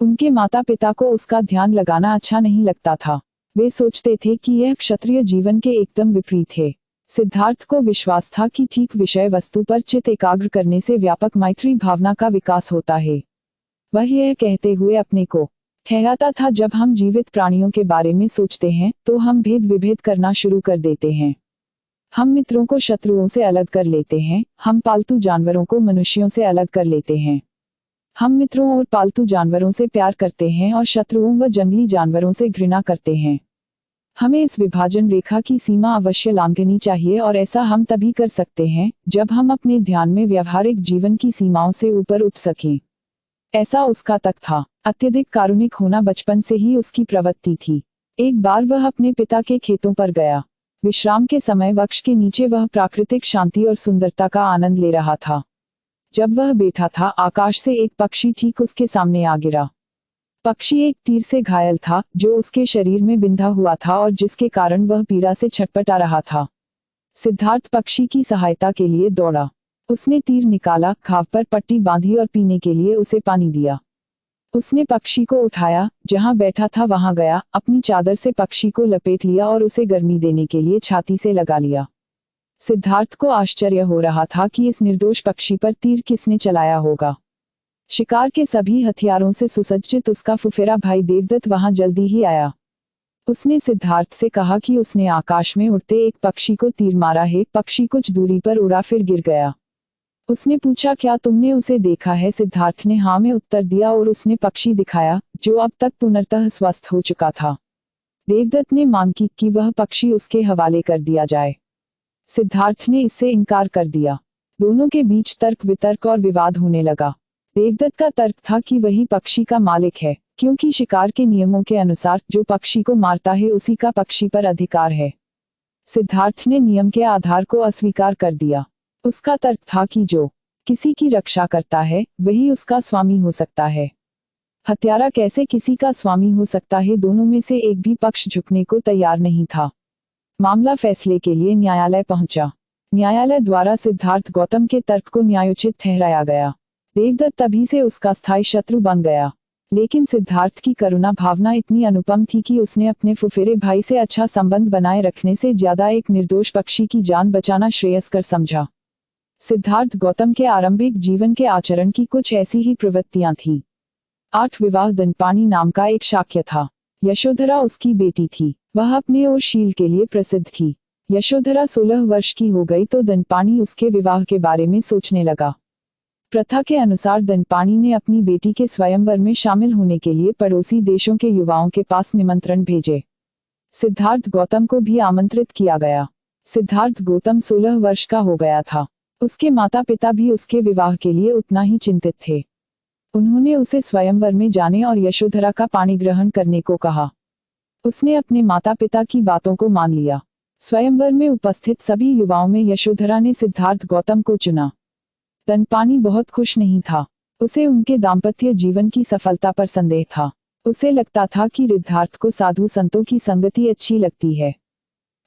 उनके माता पिता को उसका ध्यान लगाना अच्छा नहीं लगता था। वे सोचते थे कि यह क्षत्रिय जीवन के एकदम विपरीत है। सिद्धार्थ को विश्वास था कि ठीक विषय वस्तु पर चित्त एकाग्र करने से व्यापक मैत्री भावना का विकास होता है। वह यह कहते हुए अपने को ठहराता था, जब हम जीवित प्राणियों के बारे में सोचते हैं तो हम भेद विभेद करना शुरू कर देते हैं। हम मित्रों को शत्रुओं से अलग कर लेते हैं, हम पालतू जानवरों को मनुष्यों से अलग कर लेते हैं। हम मित्रों और पालतू जानवरों से प्यार करते हैं और शत्रुओं व जंगली जानवरों से घृणा करते हैं। हमें इस विभाजन रेखा की सीमा अवश्य लांघनी चाहिए और ऐसा हम तभी कर सकते हैं जब हम अपने ध्यान में व्यवहारिक जीवन की सीमाओं से ऊपर उठ सकें। ऐसा उसका तक था। अत्यधिक कारुणिक होना बचपन से ही उसकी प्रवृत्ति थी। एक बार वह अपने पिता के खेतों पर गया। विश्राम के समय वृक्ष के नीचे वह प्राकृतिक शांति और सुंदरता का आनंद ले रहा था। जब वह बैठा था, आकाश से एक पक्षी ठीक उसके सामने आ गिरा। पक्षी एक तीर से घायल था जो उसके शरीर में बिंधा हुआ था और जिसके कारण वह पीड़ा से छटपटा रहा था। सिद्धार्थ पक्षी की सहायता के लिए दौड़ा। उसने तीर निकाला, घाव पर पट्टी बांधी और पीने के लिए उसे पानी दिया। उसने पक्षी को उठाया, जहां बैठा था वहां गया, अपनी चादर से पक्षी को लपेट लिया और उसे गर्मी देने के लिए छाती से लगा लिया। सिद्धार्थ को आश्चर्य हो रहा था कि इस निर्दोष पक्षी पर तीर किसने चलाया होगा। शिकार के सभी हथियारों से सुसज्जित उसका फुफेरा भाई देवदत्त वहां जल्दी ही आया। उसने सिद्धार्थ से कहा कि उसने आकाश में उड़ते एक पक्षी को तीर मारा है। पक्षी कुछ दूरी पर उड़ा फिर गिर गया। उसने पूछा, क्या तुमने उसे देखा है? सिद्धार्थ ने हाँ में उत्तर दिया और उसने पक्षी दिखाया जो अब तक पूर्णतः स्वस्थ हो चुका था। देवदत्त ने मांग की कि वह पक्षी उसके हवाले कर दिया जाए। सिद्धार्थ ने इससे इनकार कर दिया। दोनों के बीच तर्क वितर्क और विवाद होने लगा। देवदत्त का तर्क था कि वही पक्षी का मालिक है, क्योंकि शिकार के नियमों के अनुसार जो पक्षी को मारता है उसी का पक्षी पर अधिकार है। सिद्धार्थ ने नियम के आधार को अस्वीकार कर दिया। उसका तर्क था कि जो किसी की रक्षा करता है वही उसका स्वामी हो सकता है। हत्यारा कैसे किसी का स्वामी हो सकता है? दोनों में से एक भी पक्ष झुकने को तैयार नहीं था। मामला फैसले के लिए न्यायालय पहुंचा। न्यायालय द्वारा सिद्धार्थ गौतम के तर्क को न्यायोचित ठहराया गया। देवदत्त तभी से उसका स्थायी शत्रु बन गया। लेकिन सिद्धार्थ की करुणा भावना इतनी अनुपम थी कि उसने अपने फुफेरे भाई से अच्छा संबंध बनाए रखने से ज्यादा एक निर्दोष पक्षी की जान बचाना श्रेयस्कर समझा। सिद्धार्थ गौतम के आरंभिक जीवन के आचरण की कुछ ऐसी ही प्रवृत्तियां थीं। 8 विवाह दंडपाणी नाम का एक शाक्य था। यशोधरा उसकी बेटी थी। वह अपने और शील के लिए प्रसिद्ध थी। यशोधरा 16 वर्ष की हो गई तो दंडपाणी उसके विवाह के बारे में सोचने लगा। प्रथा के अनुसार दंडपाणी ने अपनी बेटी के स्वयंवर में शामिल होने के लिए पड़ोसी देशों के युवाओं के पास निमंत्रण भेजे। सिद्धार्थ गौतम को भी आमंत्रित किया गया। सिद्धार्थ गौतम 16 वर्ष का हो गया था। उसके माता पिता भी उसके विवाह के लिए उतना ही चिंतित थे। उन्होंने उसे स्वयंवर में जाने और यशोधरा का पाणी ग्रहण करने को कहा। उसने अपने माता पिता की बातों को मान लिया। स्वयंवर में उपस्थित सभी युवाओं में यशोधरा ने सिद्धार्थ गौतम को चुना। दंडपाणी बहुत खुश नहीं था। उसे उनके दाम्पत्य जीवन की सफलता पर संदेह था। उसे लगता था कि सिद्धार्थ को साधु संतों की संगति अच्छी लगती है।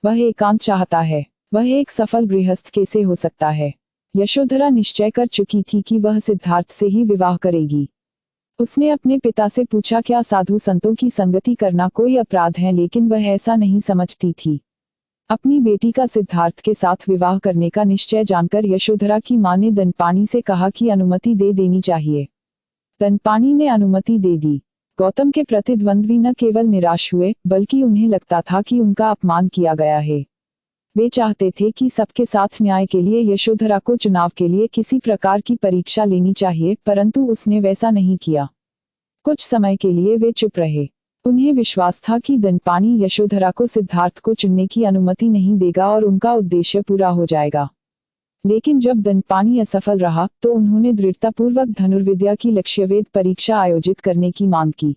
वह एकांत चाहता है। वह एक सफल गृहस्थ कैसे हो सकता है? यशोधरा निश्चय कर चुकी थी कि वह सिद्धार्थ से ही विवाह करेगी। उसने अपने पिता से पूछा, क्या साधु संतों की संगति करना कोई अपराध है? लेकिन वह ऐसा नहीं समझती थी। अपनी बेटी का सिद्धार्थ के साथ विवाह करने का निश्चय जानकर यशोधरा की मां ने दंडपाणी से कहा कि अनुमति दे देनी चाहिए। दंडपाणी ने अनुमति दे दी। गौतम के प्रतिद्वंद्वी न केवल निराश हुए बल्कि उन्हें लगता था कि उनका अपमान किया गया है। वे चाहते थे कि सबके साथ न्याय के लिए यशोधरा को चुनाव के लिए किसी प्रकार की परीक्षा लेनी चाहिए, परंतु उसने वैसा नहीं किया। कुछ समय के लिए वे चुप रहे। उन्हें विश्वास था कि दंडपाणी यशोधरा को सिद्धार्थ को चुनने की अनुमति नहीं देगा और उनका उद्देश्य पूरा हो जाएगा। लेकिन जब दंडपाणी असफल रहा तो उन्होंने दृढ़तापूर्वक धनुर्विद्या की लक्ष्यवेध परीक्षा आयोजित करने की मांग की।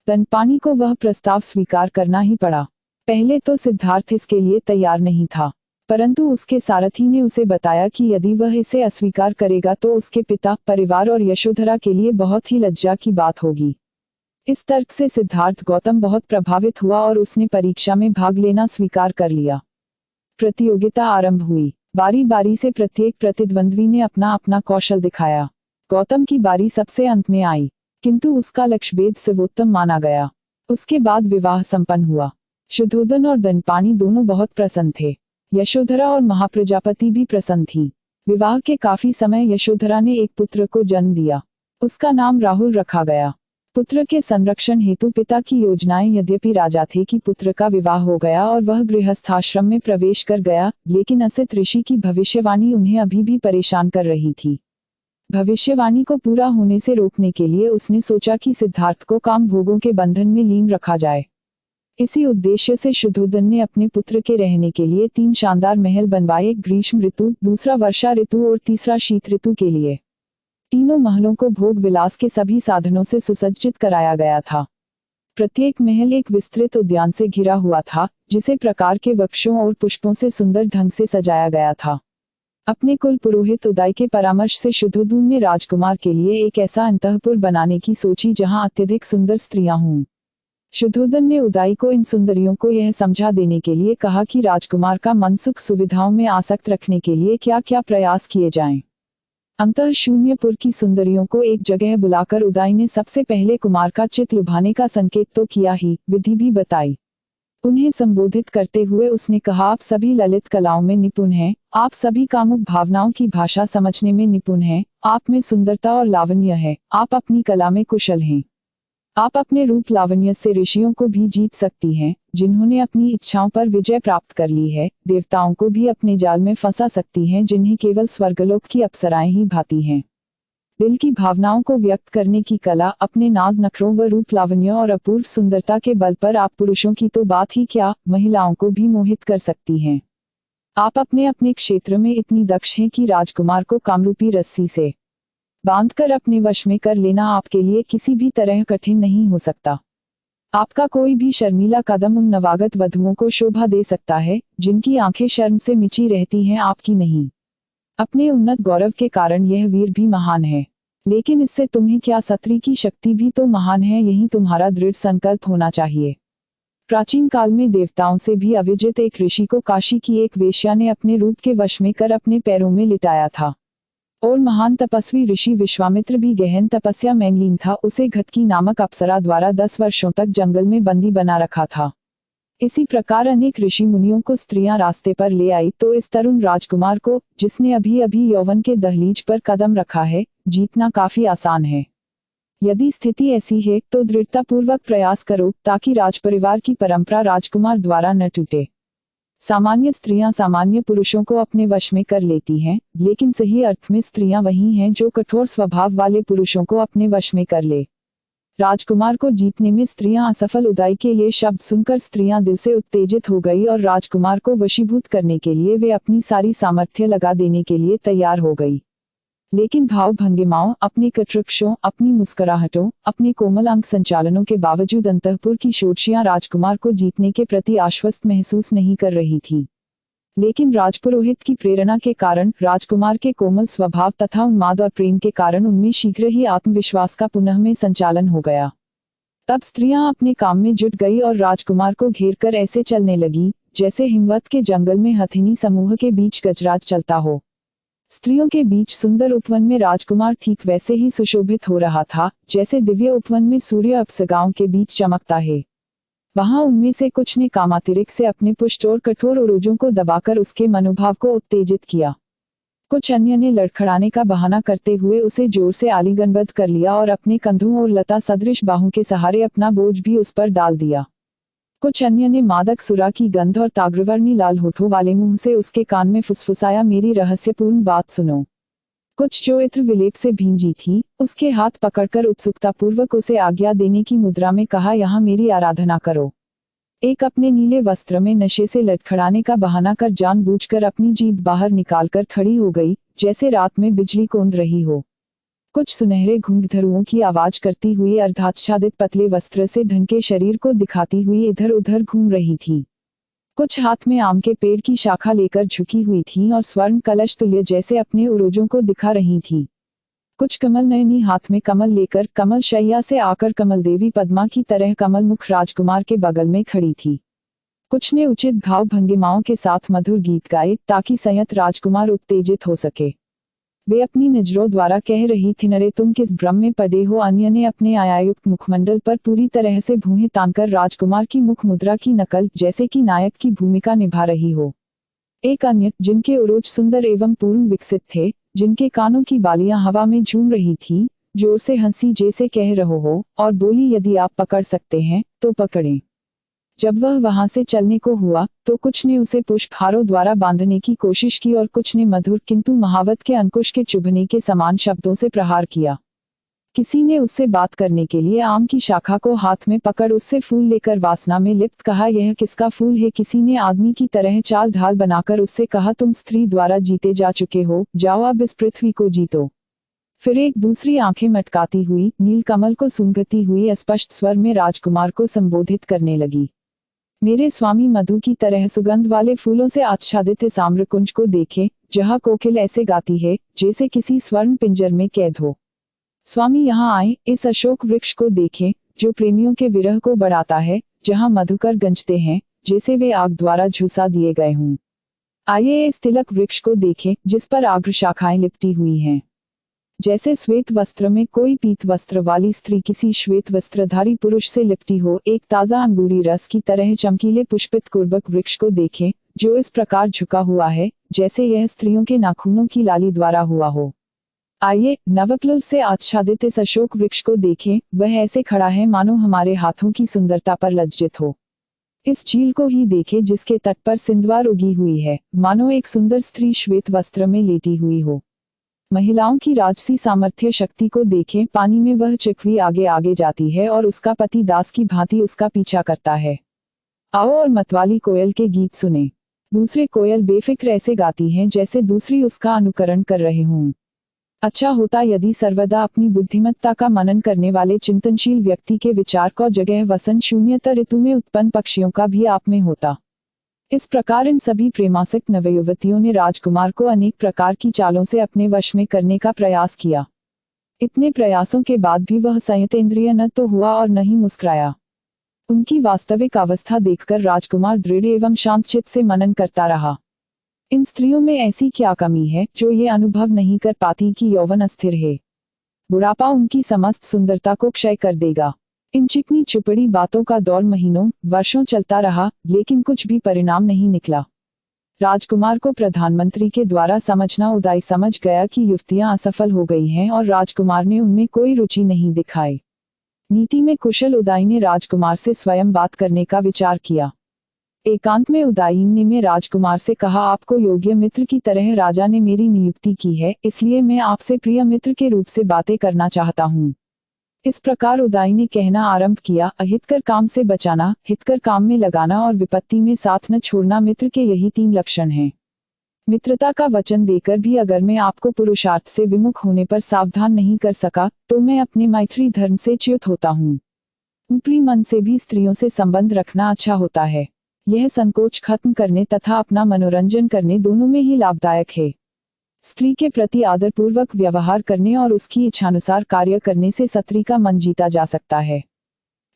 दंडपाणी को वह प्रस्ताव स्वीकार करना ही पड़ा। पहले तो सिद्धार्थ इसके लिए तैयार नहीं था, परंतु उसके सारथी ने उसे बताया कि यदि वह इसे अस्वीकार करेगा तो उसके पिता, परिवार और यशोधरा के लिए बहुत ही लज्जा की बात होगी। इस तर्क से सिद्धार्थ गौतम बहुत प्रभावित हुआ और उसने परीक्षा में भाग लेना स्वीकार कर लिया। प्रतियोगिता आरंभ हुई। बारी बारी से प्रत्येक प्रतिद्वंद्वी ने अपना अपना कौशल दिखाया। गौतम की बारी सबसे अंत में आई, किंतु उसका लक्ष्यभेद सर्वोत्तम माना गया। उसके बाद विवाह संपन्न हुआ। शुद्धोदन और दंडपाणी दोनों बहुत प्रसन्न थे। यशोधरा और महाप्रजापति भी प्रसन्न थी। विवाह के काफी समय यशोधरा ने एक पुत्र को जन्म दिया। उसका नाम राहुल रखा गया। पुत्र के संरक्षण हेतु पिता की योजनाएं यद्यपि राजा थे कि पुत्र का विवाह हो गया और वह गृहस्थाश्रम में प्रवेश कर गया, लेकिन असित ऋषि की भविष्यवाणी उन्हें अभी भी परेशान कर रही थी। भविष्यवाणी को पूरा होने से रोकने के लिए उसने सोचा कि सिद्धार्थ को काम भोगों के बंधन में लीन रखा जाए। इसी उद्देश्य से शुद्धोदन ने अपने पुत्र के रहने के लिए 3 शानदार महल बनवाए, एक ग्रीष्म ऋतु, दूसरा वर्षा ऋतु और तीसरा शीत ऋतु के लिए। तीनों महलों को भोग विलास के सभी साधनों से सुसज्जित कराया गया था। प्रत्येक महल एक विस्तृत उद्यान से घिरा हुआ था, जिसे प्रकार के वृक्षों और पुष्पों से सुंदर ढंग से सजाया गया था। अपने कुल पुरोहित उदय के परामर्श से शुद्धोदन ने राजकुमार के लिए एक ऐसा अंतःपुर बनाने की सोची जहां अत्यधिक सुंदर स्त्रियां हों। शुद्धोदन ने उदय को इन सुंदरियों को यह समझा देने के लिए कहा कि राजकुमार का मन सुख सुविधाओं में आसक्त रखने के लिए क्या क्या प्रयास किए जाएं। अंतः शून्यपुर की सुंदरियों को एक जगह बुलाकर उदय ने सबसे पहले कुमार का चित्त लुभाने का संकेत तो किया ही, विधि भी बताई। उन्हें संबोधित करते हुए उसने कहा, आप सभी ललित कलाओं में निपुण हैं, आप सभी कामुक भावनाओं की भाषा समझने में निपुण हैं, आप में सुंदरता और लावण्य है, आप अपनी कला में कुशल हैं। आप अपने रूप लावण्य से ऋषियों को भी जीत सकती हैं, जिन्होंने अपनी इच्छाओं पर विजय प्राप्त कर ली है, देवताओं को भी अपने जाल में फंसा सकती हैं, जिन्हें केवल स्वर्गलोक की अप्सराएं ही भाती हैं। दिल की भावनाओं को व्यक्त करने की कला, अपने नाज नखरों व रूप लावण्य और अपूर्व सुंदरता के बल पर आप पुरुषों की तो बात ही क्या, महिलाओं को भी मोहित कर सकती हैं। आप अपने अपने क्षेत्र में इतनी दक्ष हैं कि राजकुमार को कामरूपी रस्सी से बांधकर अपने वश में कर लेना आपके लिए किसी भी तरह कठिन नहीं हो सकता। आपका कोई भी शर्मीला कदम उन नवागत वधुओं को शोभा दे सकता है, जिनकी आंखें शर्म से मिची रहती हैं, आपकी नहीं। अपने उन्नत गौरव के कारण यह वीर भी महान है, लेकिन इससे तुम्हें क्या, सत्री की शक्ति भी तो महान है, यही तुम्हारा दृढ़ संकल्प होना चाहिए। प्राचीन काल में देवताओं से भी अविजित एक ऋषि को काशी की एक वेश्या ने अपने रूप के वश में कर अपने पैरों में लिटाया था। और महान तपस्वी ऋषि विश्वामित्र भी गहन तपस्या में लीन था, उसे घतकी नामक अप्सरा द्वारा 10 वर्षों तक जंगल में बंदी बना रखा था। इसी प्रकार अनेक ऋषि मुनियों को स्त्रियां रास्ते पर ले आई, तो इस तरुण राजकुमार को, जिसने अभी अभी यौवन के दहलीज पर कदम रखा है, जीतना काफी आसान है। यदि स्थिति ऐसी है तो दृढ़तापूर्वक प्रयास करो, ताकि राजपरिवार की परंपरा राजकुमार द्वारा न टूटे। सामान्य स्त्रियां सामान्य पुरुषों को अपने वश में कर लेती हैं, लेकिन सही अर्थ में स्त्रियां वही हैं जो कठोर स्वभाव वाले पुरुषों को अपने वश में कर ले। राजकुमार को जीतने में स्त्रियां असफल। उदय के ये शब्द सुनकर स्त्रियां दिल से उत्तेजित हो गई और राजकुमार को वशीभूत करने के लिए वे अपनी सारी सामर्थ्य लगा देने के लिए तैयार हो गई। लेकिन भाव भंगिमाओं, अपने कटृक्षों, अपनी मुस्कुराहटों, अपने कोमल अंग संचालनों के बावजूद अंतःपुर की शोरशियां राजकुमार को जीतने के प्रति आश्वस्त महसूस नहीं कर रही थी। लेकिन राजपुरोहित की प्रेरणा के कारण, राजकुमार के कोमल स्वभाव तथा उन्माद और प्रेम के कारण उनमें शीघ्र ही आत्मविश्वास का पुनः में संचालन हो गया। तब स्त्रियां अपने काम में जुट गई और राजकुमार को घेर कर ऐसे चलने लगी, जैसे हिमवत के जंगल में हथिनी समूह के बीच गजराज चलता हो। स्त्रियों के बीच सुंदर उपवन में राजकुमार ठीक वैसे ही सुशोभित हो रहा था, जैसे दिव्य उपवन में सूर्य अप्सराओं के बीच चमकता है। वहां उनमें से कुछ ने कामातिरिक से अपने पुष्ट और कठोर उरोजों को दबाकर उसके मनोभाव को उत्तेजित किया। कुछ अन्य ने लड़खड़ाने का बहाना करते हुए उसे जोर से आलिंगनबद्ध कर लिया और अपने कंधों और लता सदृश बाहों के सहारे अपना बोझ भी उस पर डाल दिया। कुछ अन्य ने मादक सुरा की गंध और ताग्रवर्णी लाल होठों वाले मुंह से उसके कान में फुसफुसाया, मेरी रहस्यपूर्ण बात सुनो। कुछ जो इत्र विलेप से भींजी थी, उसके हाथ पकड़कर उत्सुकतापूर्वक उसे आज्ञा देने की मुद्रा में कहा, यहाँ मेरी आराधना करो। एक अपने नीले वस्त्र में नशे से लड़खड़ाने का बहाना कर जानबूझकर अपनी जीभ बाहर निकालकर खड़ी हो गई, जैसे रात में बिजली कौंध रही हो। कुछ सुनहरे घुंघरूओं की आवाज करती हुई अर्धाच्छादित पतले वस्त्र से ढंके शरीर को दिखाती हुई इधर उधर घूम रही थी। कुछ हाथ में आम के पेड़ की शाखा लेकर झुकी हुई थीं और स्वर्ण कलश तुल्य जैसे अपने उरोजों को दिखा रही थीं। कुछ कमल नयनी हाथ में कमल लेकर कमल शैया से आकर कमल देवी पद्मा की तरह कमल मुख राजकुमार के बगल में खड़ी थी। कुछ ने उचित भाव भंगिमाओं के साथ मधुर गीत गाए, ताकि संयत राजकुमार उत्तेजित हो सके। वे अपनी नजरों द्वारा कह रही थी, नरे तुम किस भ्रम में पड़े हो। अन्य ने अपने आयायुक्त मुखमंडल पर पूरी तरह से भूहें तानकर राजकुमार की मुख मुद्रा की नकल, जैसे कि नायक की भूमिका निभा रही हो। एक अन्य, जिनके उरोज सुंदर एवं पूर्ण विकसित थे, जिनके कानों की बालियां हवा में झूम रही थीं, जोर से हंसी जैसे कह रहो हो, और बोली, यदि आप पकड़ सकते हैं तो पकड़ें। जब वह वहां से चलने को हुआ, तो कुछ ने उसे पुष्पहारों द्वारा बांधने की कोशिश की और कुछ ने मधुर किंतु महावत के अंकुश के चुभने के समान शब्दों से प्रहार किया। किसी ने उससे बात करने के लिए आम की शाखा को हाथ में पकड़ उससे फूल लेकर वासना में लिप्त कहा, यह किसका फूल है। किसी ने आदमी की तरह चाल ढाल बनाकर उससे कहा, तुम स्त्री द्वारा जीते जा चुके हो, जाओ अब इस पृथ्वी को जीतो। फिर एक दूसरी आंखें मटकाती हुई नीलकमल को सूंघती हुई अस्पष्ट स्वर में राजकुमार को संबोधित करने लगी। मेरे स्वामी मधु की तरह सुगंध वाले फूलों से आच्छादित इस आम्रकुंज को देखें, जहाँ कोकिल ऐसे गाती है जैसे किसी स्वर्ण पिंजर में कैद हो। स्वामी यहाँ आए, इस अशोक वृक्ष को देखें जो प्रेमियों के विरह को बढ़ाता है, जहाँ मधुकर गंजते हैं जैसे वे आग द्वारा झुलसा दिए गए हों। आइए इस तिलक वृक्ष को देखें जिस पर आग्र शाखाएं लिपटी हुई हैं। जैसे श्वेत वस्त्र में कोई पीत वस्त्र वाली स्त्री किसी श्वेत वस्त्रधारी पुरुष से लिपटी हो, एक ताजा अंगूरी रस की तरह चमकीले पुष्पित कुर्बक वृक्ष को देखें जो इस प्रकार झुका हुआ है जैसे यह स्त्रियों के नाखूनों की लाली द्वारा हुआ हो। आइए नवकलुल से आच्छादित इस अशोक वृक्ष को देखें, वह ऐसे खड़ा है मानो हमारे हाथों की सुंदरता पर लज्जित हो। इस झील को ही देखें जिसके तट पर सिंधवार उगी हुई है, मानो एक सुंदर स्त्री श्वेत वस्त्र में लेटी हुई हो। महिलाओं की राजसी सामर्थ्य शक्ति को देखें, पानी में वह चिकवी आगे आगे जाती है और उसका पति दास की भांति उसका पीछा करता है। आओ और मतवाली कोयल के गीत सुने। दूसरे कोयल बेफिक्र ऐसे गाती हैं जैसे दूसरी उसका अनुकरण कर रहे हों। अच्छा होता यदि सर्वदा अपनी बुद्धिमत्ता का मनन करने वाले चिंतनशील व्यक्ति के विचार को जगह वसंत शून्यता ऋतु में उत्पन्न पक्षियों का भी आप में होता। इस प्रकार इन सभी प्रेमासक्त नवयुवतियों ने राजकुमार को अनेक प्रकार की चालों से अपने वश में करने का प्रयास किया। इतने प्रयासों के बाद भी वह संयतेंद्रिय न तो हुआ और न ही मुस्कुराया। उनकी वास्तविक अवस्था देखकर राजकुमार दृढ़ एवं शांत चित्त से मनन करता रहा। इन स्त्रियों में ऐसी क्या कमी है जो ये अनुभव नहीं कर पाती कि यौवन अस्थिर है। बुढ़ापा उनकी समस्त सुंदरता को क्षय कर देगा। इन चिकनी चुपड़ी बातों का दौर महीनों वर्षों चलता रहा, लेकिन कुछ भी परिणाम नहीं निकला। राजकुमार को प्रधानमंत्री के द्वारा समझना उदाई समझ गया कि युवतियां असफल हो गई हैं और राजकुमार ने उनमें कोई रुचि नहीं दिखाई। नीति में कुशल उदाई ने राजकुमार से स्वयं बात करने का विचार किया। एकांत में उदाई ने राजकुमार से कहा, आपको योग्य मित्र की तरह राजा ने मेरी नियुक्ति की है, इसलिए मैं आपसे प्रिय मित्र के रूप से बातें करना चाहता हूँ। इस प्रकार उदाई ने कहना आरंभ किया, अहितकर काम से बचाना, हितकर काम में लगाना और विपत्ति में साथ न छोड़ना मित्र के यही 3 लक्षण हैं। मित्रता का वचन देकर भी अगर मैं आपको पुरुषार्थ से विमुख होने पर सावधान नहीं कर सका तो मैं अपने मैत्री धर्म से च्युत होता हूँ। ऊपरी मन से भी स्त्रियों से संबंध रखना अच्छा होता है। यह संकोच खत्म करने तथा अपना मनोरंजन करने दोनों में ही लाभदायक है। स्त्री के प्रति आदरपूर्वक व्यवहार करने और उसकी इच्छानुसार कार्य करने से स्त्री का मन जीता जा सकता है।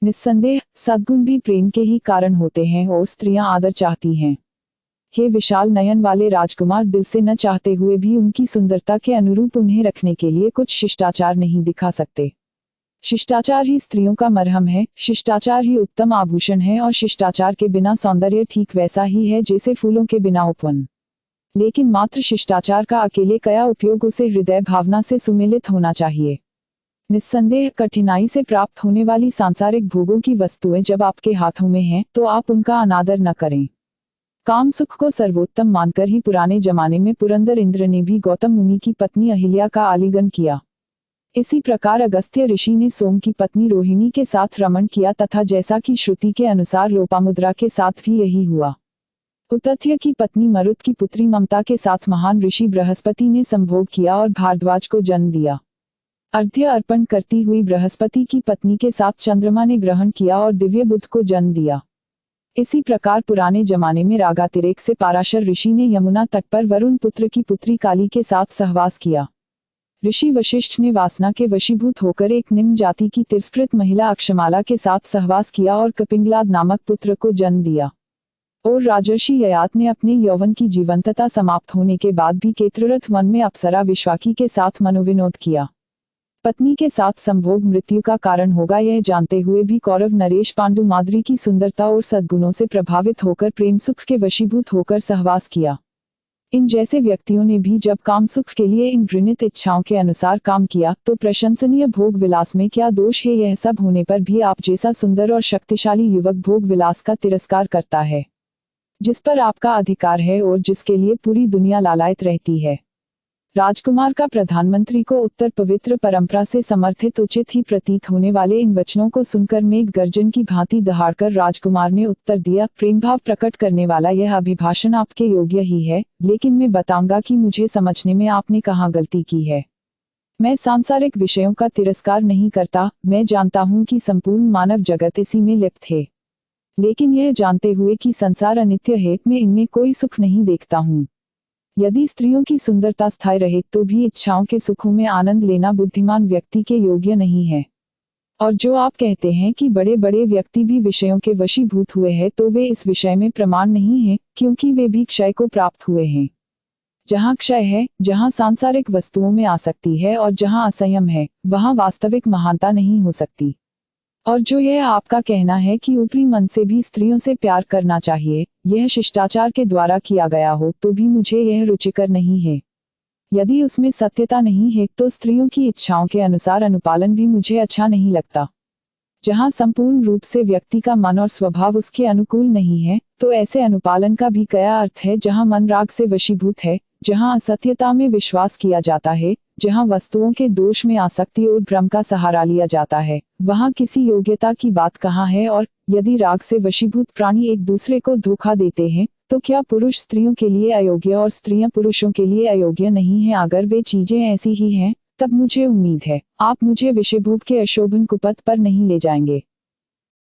निस्संदेह सद्गुण भी प्रेम के ही कारण होते हैं और स्त्रियां आदर चाहती हैं। हे विशाल नयन वाले राजकुमार, दिल से न चाहते हुए भी उनकी सुंदरता के अनुरूप उन्हें रखने के लिए कुछ शिष्टाचार नहीं दिखा सकते। शिष्टाचार ही स्त्रियों का मरहम है, शिष्टाचार ही उत्तम आभूषण है और शिष्टाचार के बिना सौंदर्य ठीक वैसा ही है जैसे फूलों के बिना उपवन। लेकिन मात्र शिष्टाचार का अकेले कया उपयोग उसे हृदय भावना से सुमेलित होना चाहिए। निस्संदेह कठिनाई से प्राप्त होने वाली सांसारिक भोगों की वस्तुएं जब आपके हाथों में हैं तो आप उनका अनादर न करें। काम सुख को सर्वोत्तम मानकर ही पुराने जमाने में पुरंदर इंद्र ने भी गौतम मुनि की पत्नी अहिल्या का आलिंगन किया। इसी प्रकार अगस्त्य ऋषि ने सोम की पत्नी रोहिणी के साथ रमण किया तथा जैसा कि श्रुति के अनुसार लोपामुद्रा के साथ भी यही हुआ। उतथ्य की पत्नी मरुत की पुत्री ममता के साथ महान ऋषि बृहस्पति ने संभोग किया और भारद्वाज को जन्म दिया। अर्घ्य अर्पण करती हुई बृहस्पति की पत्नी के साथ चंद्रमा ने ग्रहण किया और दिव्य बुध को जन्म दिया। इसी प्रकार पुराने जमाने में रागातिरेक से पाराशर ऋषि ने यमुना तट पर वरुण पुत्र की पुत्री काली के साथ सहवास किया। ऋषि वशिष्ठ ने वासना के वशीभूत होकर एक निम्न जाति की तिरस्कृत महिला अक्षमाला के साथ सहवास किया और कपिंगलाद नामक पुत्र को जन्म दिया। और राजर्षि ययात ने अपने यौवन की जीवंतता समाप्त होने के बाद भी केत्ररथ वन में अप्सरा विश्वाकी के साथ मनोविनोद किया। पत्नी के साथ संभोग मृत्यु का कारण होगा यह जानते हुए भी कौरव नरेश पांडु माद्री की सुंदरता और सद्गुणों से प्रभावित होकर प्रेम सुख के वशीभूत होकर सहवास किया। इन जैसे व्यक्तियों ने भी जब काम सुख के लिए इन घृणित इच्छाओं के अनुसार काम किया तो प्रशंसनीय भोग विलास में क्या दोष है। यह सब होने पर भी आप जैसा सुंदर और शक्तिशाली युवक भोग विलास का तिरस्कार करता है, जिस पर आपका अधिकार है और जिसके लिए पूरी दुनिया लालायित रहती है। राजकुमार का प्रधानमंत्री को उत्तर पवित्र परंपरा से समर्थित उचित ही प्रतीत होने वाले इन वचनों को सुनकर मेघ गर्जन की भांति दहाड़कर राजकुमार ने उत्तर दिया, प्रेम भाव प्रकट करने वाला यह अभिभाषण आपके योग्य ही है, लेकिन मैं बताऊंगा कि मुझे समझने में आपने कहाँ गलती की है। मैं सांसारिक विषयों का तिरस्कार नहीं करता, मैं जानता हूँ कि संपूर्ण मानव जगत इसी में लिप्त है। लेकिन यह जानते हुए कि संसार अनित्य है, मैं इनमें कोई सुख नहीं देखता हूँ। यदि स्त्रियों की सुंदरता स्थायी रहे तो भी इच्छाओं के सुखों में आनंद लेना बुद्धिमान व्यक्ति के योग्य नहीं है। और जो आप कहते हैं कि बड़े बड़े व्यक्ति भी विषयों के वशीभूत हुए हैं, तो वे इस विषय में प्रमाण नहीं हैं, क्योंकि वे भी क्षय को प्राप्त हुए हैं। जहाँ क्षय है, जहाँ सांसारिक वस्तुओं में आसक्ति है और जहाँ असंयम है, वहाँ वास्तविक महानता नहीं हो सकती। और जो यह आपका कहना है कि ऊपरी मन से भी स्त्रियों से प्यार करना चाहिए, यह शिष्टाचार के द्वारा किया गया हो, तो भी मुझे यह रुचिकर नहीं है। यदि उसमें सत्यता नहीं है तो स्त्रियों की इच्छाओं के अनुसार अनुपालन भी मुझे अच्छा नहीं लगता। जहाँ संपूर्ण रूप से व्यक्ति का मन और स्वभाव उसके अनुकूल नहीं है, तो ऐसे अनुपालन का भी क्या अर्थ है। जहाँ मन राग से वशीभूत है, जहाँ असत्यता में विश्वास किया जाता है, जहाँ वस्तुओं के दोष में आसक्ति और भ्रम का सहारा लिया जाता है, वहाँ किसी योग्यता की बात कहाँ है। और यदि राग से वशीभूत प्राणी एक दूसरे को धोखा देते हैं, तो क्या पुरुष स्त्रियों के लिए अयोग्य और स्त्रियां पुरुषों के लिए अयोग्य नहीं है? अगर वे चीजें ऐसी ही हैं, तब मुझे उम्मीद है आप मुझे विषयभोग के अशोभन कुपथ पर नहीं ले जाएंगे।